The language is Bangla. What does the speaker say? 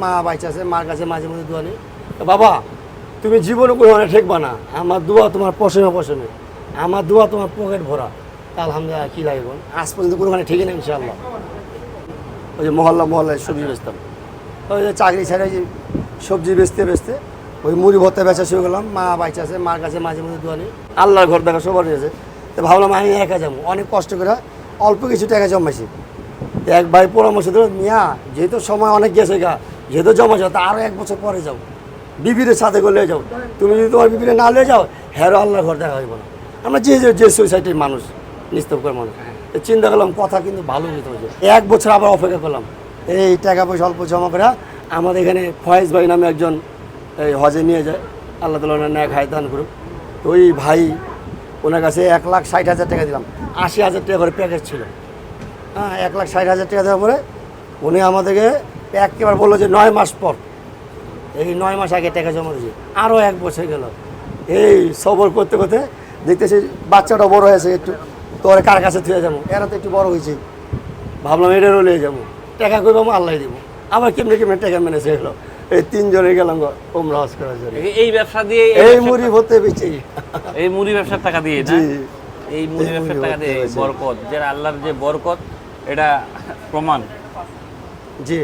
মা বাইচা আছে, মার কাছে মাঝে মধ্যে দোয়া নেই। বাবা তুমি জীবনে কোনো অনেক ঠেকবা না, আমার দোয়া তোমার পশমে পশমে, আমার দোয়া তোমার পকেট ভরা। আলহামদুলিল্লাহ, কী লাগে বল, আজ পর্যন্ত কোনো মানে ঠিকই না ইনশাআল্লাহ। ওই যে মহল্লায় সবজি বেচতাম, ওই যে চাকরি ছেড়ে যে সবজি বেচতে বেচতে ওই মুড়ি ভর্তা বেচা শুরু করলাম। মা বাইচা আছে, মার কাছে মাঝে মধ্যে দোয়া নেই। আল্লাহর ঘর দেখা সবার রয়েছে। তো ভাবলাম আমি একা যাবো, অনেক কষ্ট করে অল্প কিছু টাকা জমাইছি। এক ভাই পরামর্শ দিল, মিয়া যেহেতু সময় অনেক গেছে গা, যেহেতু জমা যাও তা আরও 1 বছর পরে যাও, বিবিরের সাথে করে নিয়ে যাও। তুমি যদি তোমার বিবিরে না নিয়ে যাও, হ্যারো আল্লাহর ঘর দেখা হইব না। আমরা যে সোসাইটির মানুষ, নিস্তবকর মানুষ, চিন্তা করলাম কথা কিন্তু ভালো হতে হয়েছে। 1 বছর আবার অপেক্ষা করলাম, এই টাকা পয়সা অল্প জমা করে আমাদের এখানে ফয়েজ ভাই নামে একজন এই হজে নিয়ে যায়, আল্লাহ তাআলা ওনার ন্যাক হায়াত দান করুক। তো ওই ভাই, ওনার কাছে 1,60,000 টাকা দিলাম, 80,000 টাকা করে প্যাকেজ ছিল। হ্যাঁ, 1,60,000 টাকা দেওয়ার পরে উনি আমাদেরকে একেবারে বললো যে 9 মাস পর, এই 9 মাস আগে টাকা জমা দিয়েছি। আরও 1 বছর গেল, এই সবর করতে করতে দেখতেছি বাচ্চাটা বড় হয়েছে একটু, তো ওরা কার কাছে থুয়ে যাবো, এরা তো একটু বড় হয়েছে। ভাবলাম এটারও নিয়ে যাবো, টাকা করবো আল্লাহ দিব। আবার কেমনি কেমনি টাকা ম্যানেজ হলো, এই 3 জনে গেলাম ওমরা হজ করার জন্য। এই ব্যবসা দিয়ে এই মুড়ি ভর্তে বেচে, এই মুড়ি ব্যবসার টাকা দিয়ে না, এই মুড়ি ব্যবসার টাকা দিয়ে বরকত, যে আল্লাহর যে বরকত, এটা প্রমাণ। জি।